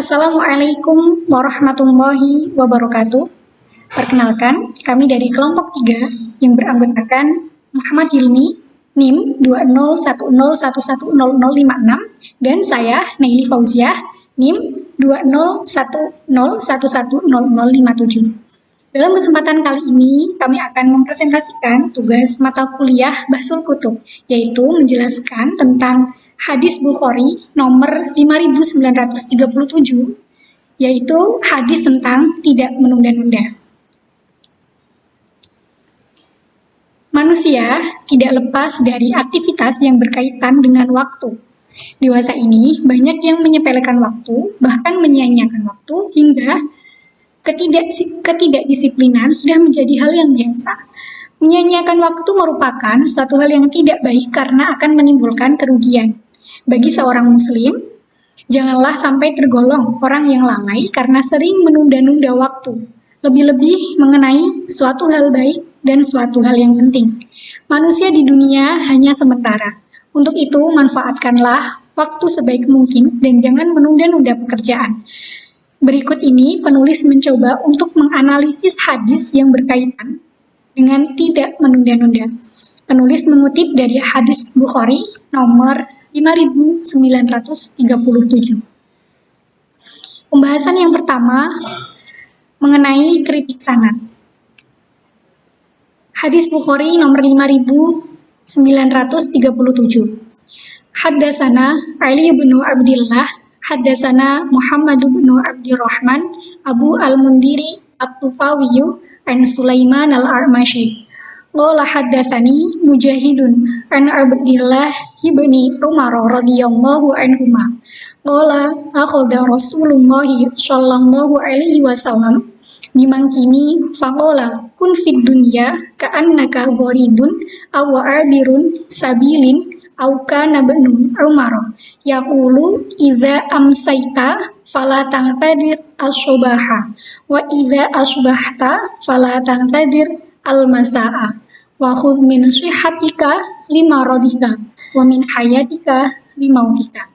Assalamualaikum warahmatullahi wabarakatuh. Perkenalkan, kami dari kelompok 3 yang beranggotakan Muhammad Hilmi, NIM 201011056, dan saya, Naili Fauziah, NIM 201011057. Dalam kesempatan kali ini, kami akan mempresentasikan tugas mata kuliah Bahsul Kutub, yaitu menjelaskan tentang hadis Bukhari nomor 5937, yaitu hadis tentang tidak menunda-nunda. Manusia tidak lepas dari aktivitas yang berkaitan dengan waktu. Dewasa ini banyak yang menyepelekan waktu, bahkan menyia-nyiakan waktu, hingga ketidakdisiplinan sudah menjadi hal yang biasa. Menyia-nyiakan waktu merupakan suatu hal yang tidak baik karena akan menimbulkan kerugian. Bagi seorang muslim, janganlah sampai tergolong orang yang lalai karena sering menunda-nunda waktu, lebih-lebih mengenai suatu hal baik dan suatu hal yang penting. Manusia di dunia hanya sementara. Untuk itu, manfaatkanlah waktu sebaik mungkin dan jangan menunda-nunda pekerjaan. Berikut ini penulis mencoba untuk menganalisis hadis yang berkaitan dengan tidak menunda-nunda. Penulis mengutip dari hadis Bukhari nomor 5937. Pembahasan yang pertama mengenai kritik sanad. Hadis Bukhari nomor 5937. Haddasana Ali bin Abdillah, haddasana Muhammad bin Abdurrahman, Abu Al-Mundiri At-Tufawiyu, an Sulaiman Al-Armashi. Qala haddatsani Mujahidun an Abdillah ibni Umar radhiyallahu anhuma. Qala akhadha Rasulullah sallallahu alaihi wasallam bimankini faqala kun fid dunya ka'annaka gharidun aw abirun sabilin aw kana ibnu Umar yaqulu idza amsayta fala tangtadir as-subaha wa idza asbahta fala tangtadir al-masa'a wa khudh min sihhatika lima radika wa min hayatika limautika.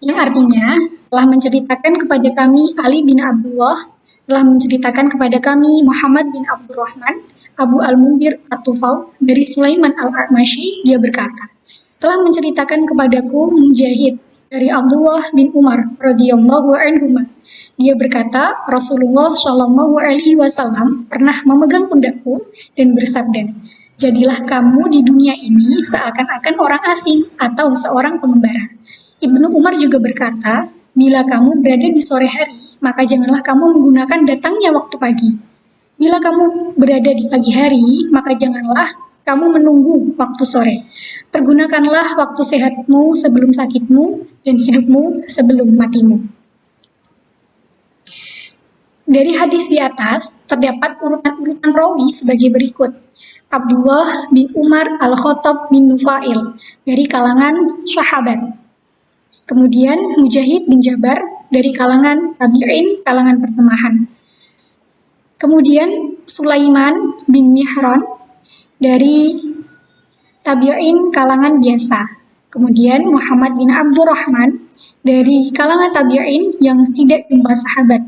Yang artinya telah menceritakan kepada kami Ali bin Abdullah, telah menceritakan kepada kami Muhammad bin Abdurrahman, Abu Al-Mundir At-Tufaw dari Sulaiman Al-Armashi, dia berkata, telah menceritakan kepadaku Mujahid dari Abdullah bin Umar radhiyallahu anhuma. Dia berkata, Rasulullah Shallallahu alaihi wasallam pernah memegang pundakku dan bersabda, jadilah kamu di dunia ini seakan-akan orang asing atau seorang pengembara. Ibnu Umar juga berkata, bila kamu berada di sore hari, maka janganlah kamu menggunakan datangnya waktu pagi. Bila kamu berada di pagi hari, maka janganlah kamu menunggu waktu sore. Pergunakanlah waktu sehatmu sebelum sakitmu dan hidupmu sebelum matimu. Dari hadis di atas, terdapat urutan-urutan rawi sebagai berikut. Abdullah bin Umar Al-Khattab bin Nufail dari kalangan sahabat. Kemudian Mujahid bin Jabar dari kalangan tabi'in, kalangan pertemahan. Kemudian Sulaiman bin Mihran dari tabi'in, kalangan biasa. Kemudian Muhammad bin Abdurrahman dari kalangan tabi'in yang tidak jumpa sahabat.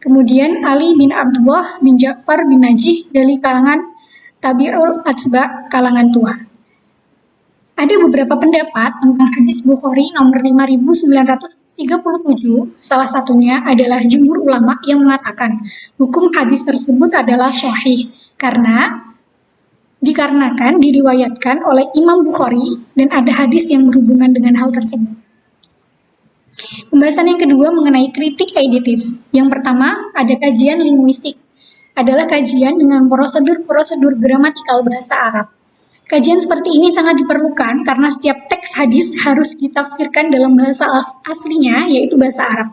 Kemudian Ali bin Abdullah bin Ja'far bin Najih dari kalangan tabi'ul atsba, kalangan tua. Ada beberapa pendapat tentang hadis Bukhari nomor 5937, salah satunya adalah jumhur ulama yang mengatakan hukum hadis tersebut adalah sahih dikarenakan diriwayatkan oleh Imam Bukhari dan ada hadis yang berhubungan dengan hal tersebut. Pembahasan yang kedua mengenai kritik eidetis. Yang pertama, ada kajian linguistik. Adalah kajian dengan prosedur-prosedur gramatikal bahasa Arab. Kajian seperti ini sangat diperlukan karena setiap teks hadis harus ditafsirkan dalam bahasa aslinya, yaitu bahasa Arab.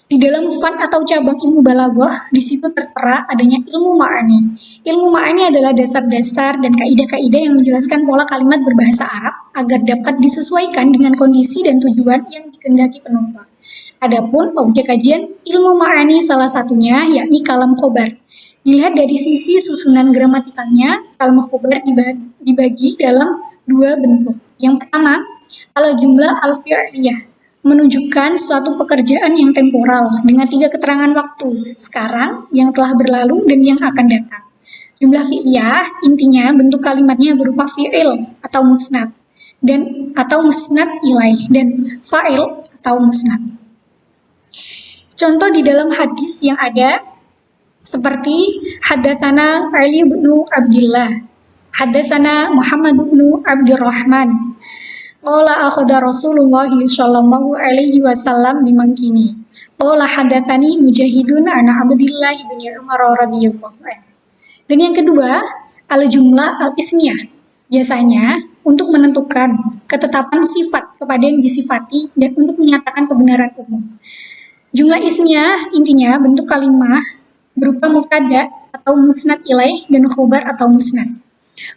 Di dalam fan atau cabang ilmu balaghah, di situ tertera adanya ilmu ma'ani. Ilmu ma'ani adalah dasar-dasar dan kaidah-kaidah yang menjelaskan pola kalimat berbahasa Arab agar dapat disesuaikan dengan kondisi dan tujuan yang dikehendaki penutur. Adapun objek kajian ilmu ma'ani salah satunya yakni kalam khobar. Dilihat dari sisi susunan gramatikalnya, kalam khobar dibagi dalam dua bentuk. Yang pertama, al-jumlah al-fi'liyah menunjukkan suatu pekerjaan yang temporal dengan 3 keterangan waktu, sekarang, yang telah berlalu, dan yang akan datang. Jumlah fi'liyah intinya bentuk kalimatnya berupa fi'il atau musnad dan atau musnad ilaih dan fa'il atau musnad. Contoh di dalam hadis yang ada seperti haddatsana Ali bin Abdullah, haddatsana Muhammad bin Abdurrahman, qala akhadha Rasulullah sallallahu alaihi wasallam bimankini. Qala haddatsani Mujahidun an Abdillah bin Umar radhiyallahu anhu. Dan yang kedua, al-jumlah al-ismiyah. Biasanya untuk menentukan ketetapan sifat kepada yang disifati dan untuk menyatakan kebenaran umum. Jumlah ismiyah intinya bentuk kalimat berupa mubtada atau musnad ilaih dan khobar atau musnad.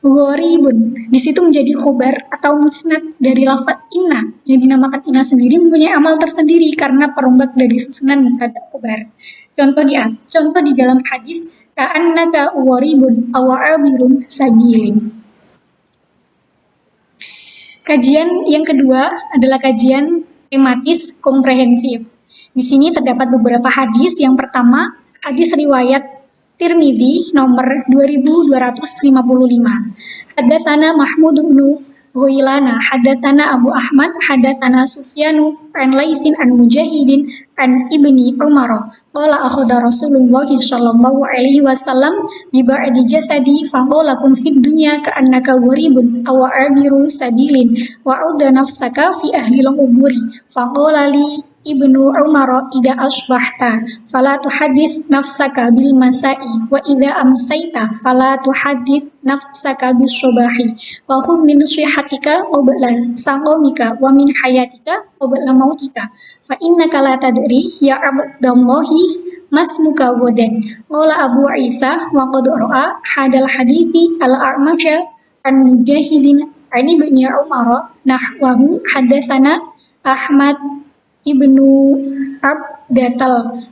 Gharibun, di situ menjadi khobar atau musnad dari lafaz inna yang dinamakan inna sendiri mempunyai amal tersendiri karena perombak dari susunan mubtada khobar. Contoh di dalam hadis ka'annaka gharibun aw 'abirun sabilin. Kajian yang kedua adalah kajian tematis komprehensif. Di sini terdapat beberapa hadis. Yang pertama, hadis riwayat Tirmidzi nomor 2255. Haddatsana Mahmud bin Ghailana, haddatsana Abu Ahmad, haddatsana Sufyanu an Laisin an Mujahidin an Ibni Umar. Qala akhadha Rasulullah sallallahu alaihi wasallam bi ba'di jasadi faqala kun fid dunya ka'annaka gharibun aw abiru sabilin wa'udda nafsaka fi ahli al-quburi faqala li Ibnu Umar idza asbahta fala tuhaddits nafsaka bil masai wa idza amsayta fala tuhaddits nafsaka bis subahi wa hum min sihatika qabla saqamika wa min hayatika qabla mautika fa innaka la tadri ya abdallahi masmuka wadan. Qala Abu Isa wa qad ra'a hadal hadithi al-a'maja an Mujahidin an Ibni Umar nahwahu haddatsana Ahmad Ibnu Abdatal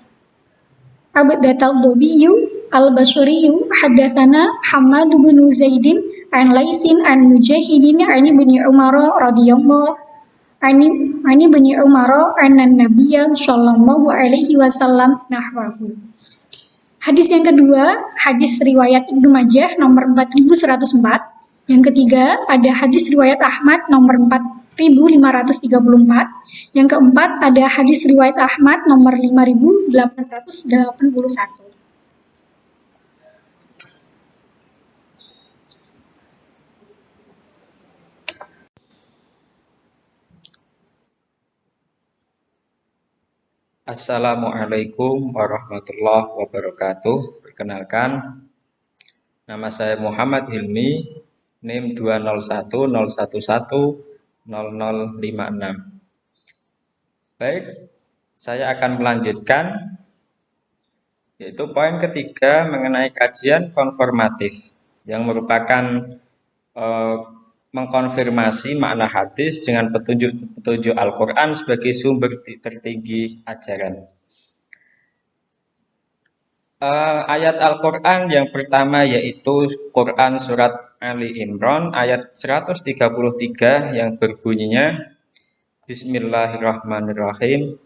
Dobiyu Al-Basriyu haddatsana Hamad bin Zaidin an Laisin an Mujahidin an Ibni Umar radhiyallahu Ani Ibni Umar anna Nabiyya sallallahu alaihi wasallam nahwahu. Hadis yang kedua, hadis riwayat Ibnu Majah nomor 4104. Yang ketiga, ada hadis riwayat Ahmad nomor 4534. Yang keempat, ada hadis riwayat Ahmad nomor 5881. Assalamualaikum warahmatullahi wabarakatuh. Perkenalkan, nama saya Muhammad Hilmi, NIM 201011056. Baik, saya akan melanjutkan, yaitu poin ketiga mengenai kajian konformatif, yang merupakan mengkonfirmasi makna hadis dengan petunjuk Al-Quran sebagai sumber tertinggi ajaran. Ayat Al-Quran yang pertama yaitu Quran Surat Ali Imran ayat 133 yang berbunyinya Bismillahirrahmanirrahim.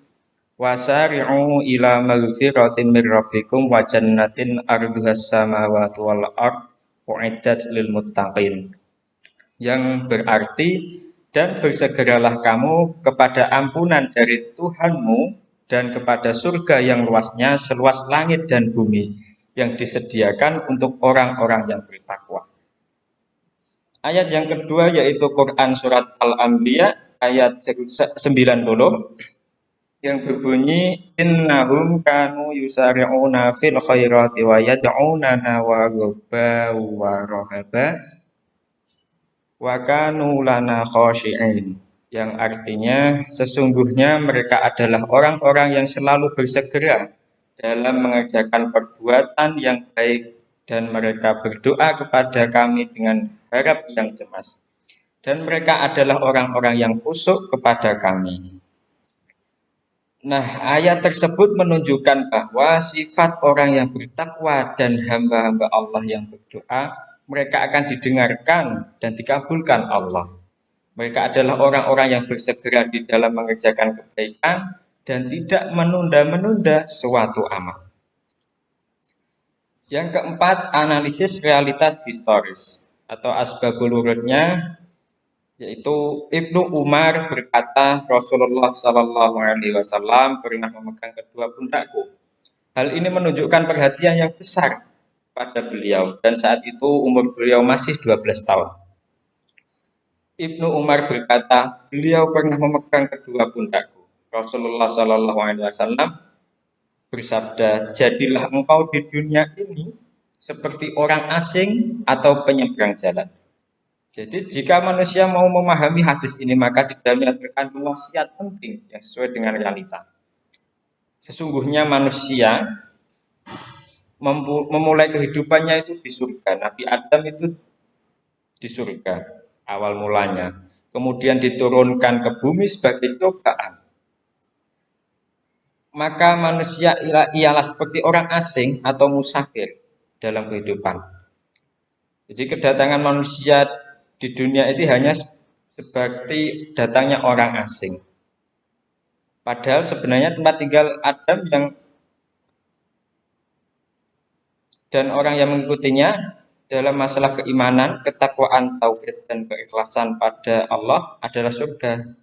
Wasari'u ila maghfiratin min rabbikum wa jannatin arduhas samawati wal ard u'iddat lil muttaqin. Yang berarti, dan bersegeralah kamu kepada ampunan dari Tuhanmu dan kepada surga yang luasnya seluas langit dan bumi yang disediakan untuk orang-orang yang bertakwa. Ayat yang kedua yaitu Quran Surat Al-Anbiya ayat 90 yang berbunyi innahum kanu yusari'una fil khairati wa yad'unana wa ghaba wa rahaba wa kanu lana khashi'in, yang artinya sesungguhnya mereka adalah orang-orang yang selalu bersegera dalam mengerjakan perbuatan yang baik dan mereka berdoa kepada kami dengan harap yang cemas dan mereka adalah orang-orang yang khusyuk kepada kami. Nah, ayat tersebut menunjukkan bahwa sifat orang yang bertakwa dan hamba-hamba Allah yang berdoa mereka akan didengarkan dan dikabulkan Allah. Mereka adalah orang-orang yang bersegera di dalam mengerjakan kebaikan dan tidak menunda-menunda suatu amal. Yang keempat, analisis realitas historis atau asbabul wurudnya, yaitu Ibnu Umar berkata Rasulullah Shallallahu Alaihi Wasallam pernah memegang kedua pundakku. Hal ini menunjukkan perhatian yang besar pada beliau dan saat itu umur beliau masih 12 tahun. Ibnu Umar berkata, beliau pernah memegang kedua pundakku. Rasulullah Shallallahu Alaihi Wasallam bersabda, jadilah engkau di dunia ini seperti orang asing atau penyeberang jalan. Jadi jika manusia mau memahami hadis ini, maka di dalamnya terkandung wasiat penting yang sesuai dengan realita. Sesungguhnya manusia memulai kehidupannya itu di surga. Nabi Adam itu di surga awal mulanya. Kemudian diturunkan ke bumi sebagai cobaan. Maka manusia ialah seperti orang asing atau musafir dalam kehidupan. Jadi kedatangan manusia di dunia itu hanya seperti datangnya orang asing. Padahal sebenarnya tempat tinggal Adam dan orang yang mengikutinya dalam masalah keimanan, ketakwaan, tauhid, dan keikhlasan pada Allah adalah surga.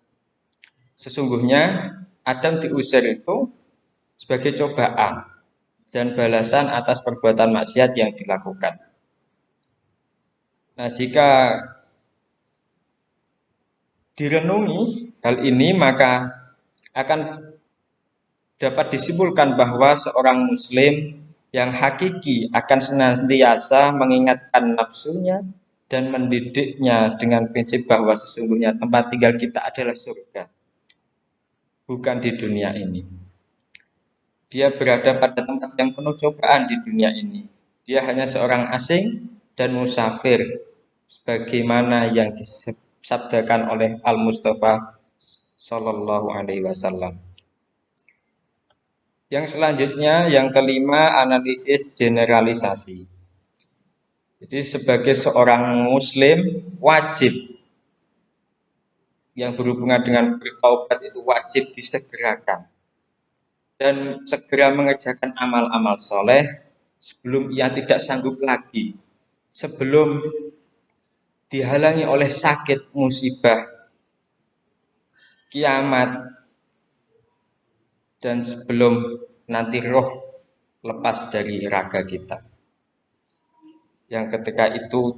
Sesungguhnya Adam diusir itu sebagai cobaan dan balasan atas perbuatan maksiat yang dilakukan. Nah, jika direnungi hal ini, maka akan dapat disimpulkan bahwa seorang muslim yang hakiki akan senantiasa mengingatkan nafsunya dan mendidiknya dengan prinsip bahwa sesungguhnya tempat tinggal kita adalah surga, bukan di dunia ini. Dia berada pada tempat yang penuh cobaan di dunia ini. Dia hanya seorang asing dan musafir, sebagaimana yang disabdakan oleh Al-Mustafa Sallallahu Alaihi Wasallam. Yang selanjutnya, yang kelima, analisis generalisasi. Jadi sebagai seorang muslim wajib yang berhubungan dengan bertaubat itu wajib disegerakan dan segera mengerjakan amal-amal soleh sebelum ia tidak sanggup lagi, sebelum dihalangi oleh sakit, musibah, kiamat, dan sebelum nanti roh lepas dari raga kita. Yang ketika itu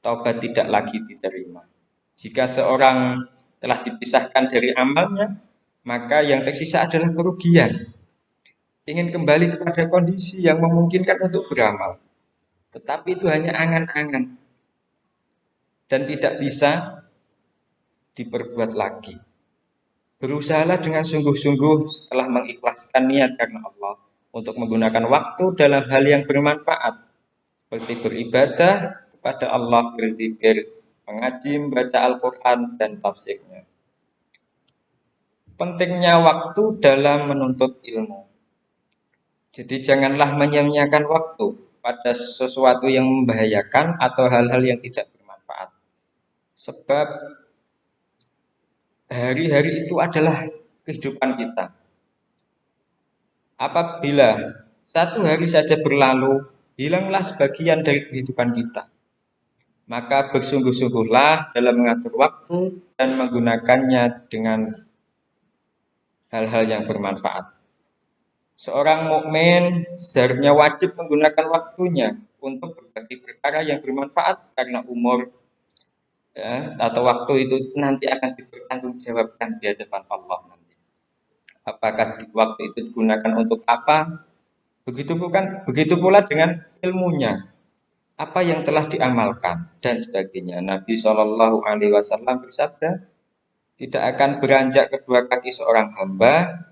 taubat tidak lagi diterima. Jika seorang telah dipisahkan dari amalnya, maka yang tersisa adalah kerugian. Ingin kembali kepada kondisi yang memungkinkan untuk beramal. Tetapi itu hanya angan-angan dan tidak bisa diperbuat lagi. Berusahalah dengan sungguh-sungguh setelah mengikhlaskan niat karena Allah untuk menggunakan waktu dalam hal yang bermanfaat seperti beribadah kepada Allah, berzikir, mengaji, membaca Al-Quran, dan tafsirnya. Pentingnya waktu dalam menuntut ilmu. Jadi janganlah menyia-nyiakan waktu pada sesuatu yang membahayakan atau hal-hal yang tidak bermanfaat. Sebab hari-hari itu adalah kehidupan kita. Apabila satu hari saja berlalu, hilanglah sebagian dari kehidupan kita. Maka bersungguh-sungguhlah dalam mengatur waktu dan menggunakannya dengan hal-hal yang bermanfaat. Seorang mukmin seharusnya wajib menggunakan waktunya untuk berbagai perkara yang bermanfaat karena umur atau waktu itu nanti akan dipertanggungjawabkan di hadapan Allah nanti. Apakah waktu itu digunakan untuk apa? Begitu pula dengan ilmunya. Apa yang telah diamalkan dan sebagainya. Nabi Shallallahu Alaihi Wasallam bersabda, tidak akan beranjak kedua kaki seorang hamba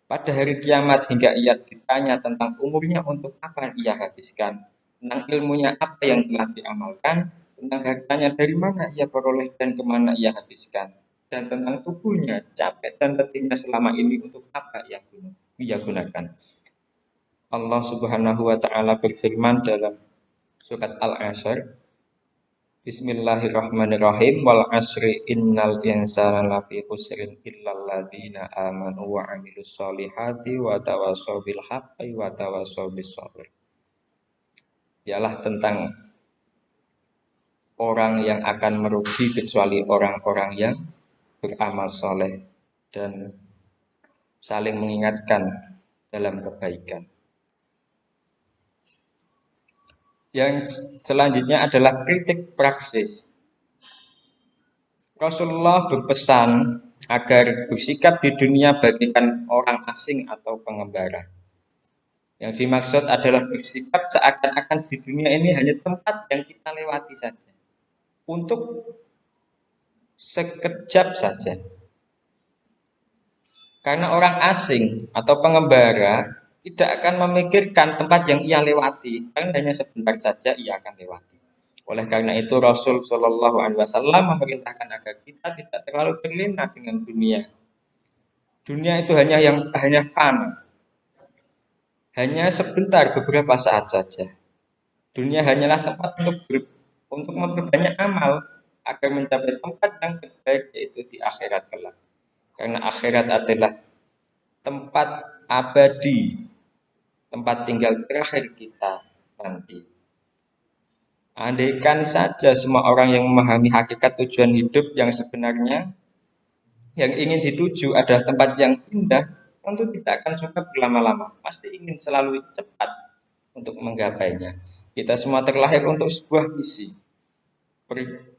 pada hari kiamat hingga ia ditanya tentang umurnya untuk apa ia habiskan, tentang ilmunya apa yang telah diamalkan, tentang hartanya dari mana ia peroleh dan kemana ia habiskan, dan tentang tubuhnya capek dan letihnya selama ini untuk apa ia gunakan. Allah Subhanahu wa taala berfirman dalam surat Al-Asr, Bismillahirrahmanirrahim. Wal asri innal insana lafi khusrin illal ladzina amanu wa amilus solihati wa tawassaw bil haqqi wa tawassaw bis sabr. Ialah tentang orang yang akan merugi kecuali orang-orang yang beramal soleh dan saling mengingatkan dalam kebaikan. Yang selanjutnya adalah kritik praksis. Rasulullah berpesan agar bersikap di dunia bagaikan orang asing atau pengembara. Yang dimaksud adalah bersikap seakan-akan di dunia ini hanya tempat yang kita lewati saja. Untuk sekejap saja. Karena orang asing atau pengembara tidak akan memikirkan tempat yang ia lewati, karena hanya sebentar saja ia akan lewati. Oleh karena itu Rasul Shallallahu Alaihi Wasallam memerintahkan agar kita tidak terlalu terlena dengan dunia. Dunia itu hanya fana, hanya sebentar, beberapa saat saja. Dunia hanyalah tempat untuk memperbanyak amal agar mencapai tempat yang terbaik, yaitu di akhirat kelak. Karena akhirat adalah tempat abadi, tempat tinggal terakhir kita nanti. Andaikan saja semua orang yang memahami hakikat tujuan hidup yang sebenarnya, yang ingin dituju adalah tempat yang indah, tentu tidak akan suka berlama-lama. Pasti ingin selalu cepat untuk menggapainya. Kita semua terlahir untuk sebuah misi.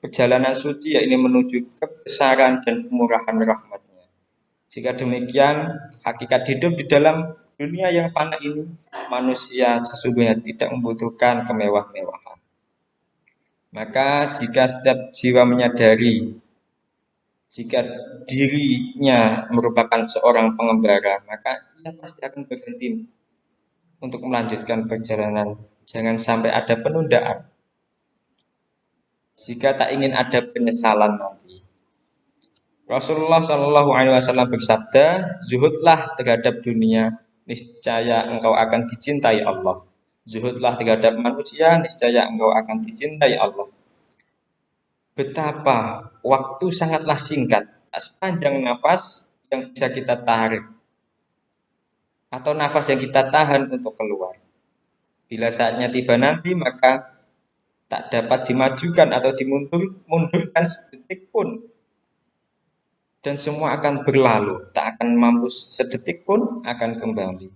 Perjalanan suci yaitu menuju kebesaran dan kemurahan rahmatnya. Jika demikian, hakikat hidup di dalam dunia yang fana ini, manusia sesungguhnya tidak membutuhkan kemewah-mewahan. Maka jika setiap jiwa menyadari jika dirinya merupakan seorang pengembara, maka ia pasti akan berhenti untuk melanjutkan perjalanan. Jangan sampai ada penundaan. Jika tak ingin ada penyesalan nanti. Rasulullah Shallallahu Alaihi Wasallam bersabda, zuhudlah terhadap dunia, niscaya engkau akan dicintai Allah. Zuhudlah terhadap manusia, niscaya engkau akan dicintai Allah. Betapa waktu sangatlah singkat, tak sepanjang nafas yang bisa kita tarik atau nafas yang kita tahan untuk keluar. Bila saatnya tiba nanti, maka tak dapat dimajukan atau dimundurkan sedetik pun. Dan semua akan berlalu, tak akan mampu sedetik pun akan kembali.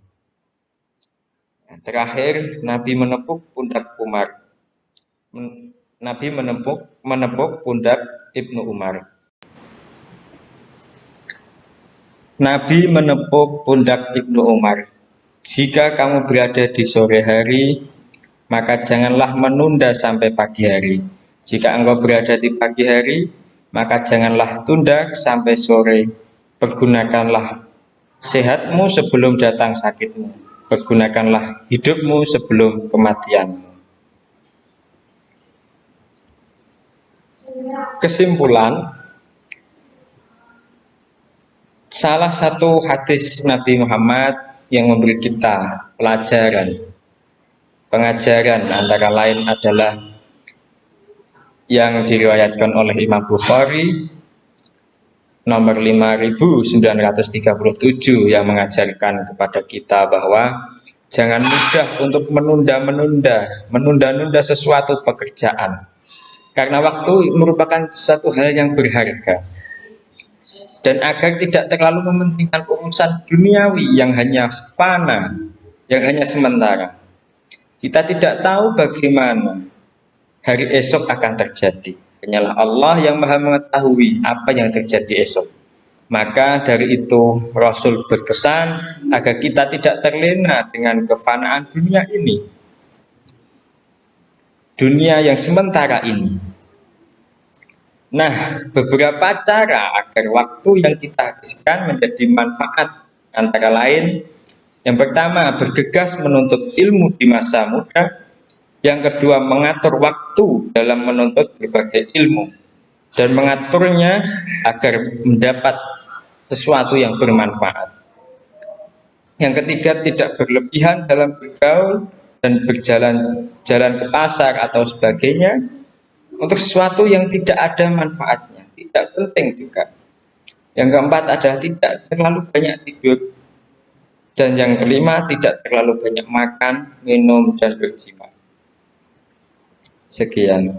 Nah, terakhir, Nabi menepuk pundak Umar. Nabi menepuk pundak Ibnu Umar. Nabi menepuk pundak Ibnu Umar. Jika kamu berada di sore hari, maka janganlah menunda sampai pagi hari. Jika engkau berada di pagi hari, maka janganlah tunda sampai sore. Pergunakanlah sehatmu sebelum datang sakitmu. Pergunakanlah hidupmu sebelum kematianmu. Kesimpulan, salah satu hadis Nabi Muhammad yang memberi kita pengajaran antara lain adalah yang diriwayatkan oleh Imam Bukhari nomor 5937 yang mengajarkan kepada kita bahwa jangan mudah untuk menunda-nunda sesuatu pekerjaan. Karena waktu merupakan satu hal yang berharga. Dan agar tidak terlalu mementingkan urusan duniawi yang hanya fana, yang hanya sementara. Kita tidak tahu bagaimana hari esok akan terjadi. Hanyalah Allah yang Maha mengetahui apa yang terjadi esok. Maka dari itu Rasul berpesan agar kita tidak terlena dengan kefanaan dunia ini. Dunia yang sementara ini. Nah, beberapa cara agar waktu yang kita habiskan menjadi manfaat antara lain, yang pertama bergegas menuntut ilmu di masa muda, yang kedua mengatur waktu dalam menuntut berbagai ilmu dan mengaturnya agar mendapat sesuatu yang bermanfaat. Yang ketiga tidak berlebihan dalam bergaul dan berjalan ke pasar atau sebagainya. untuk sesuatu yang tidak ada manfaatnya, tidak penting juga. Yang keempat adalah tidak terlalu banyak tidur. Dan yang kelima, tidak terlalu banyak makan, minum, dan berjima. Sekian.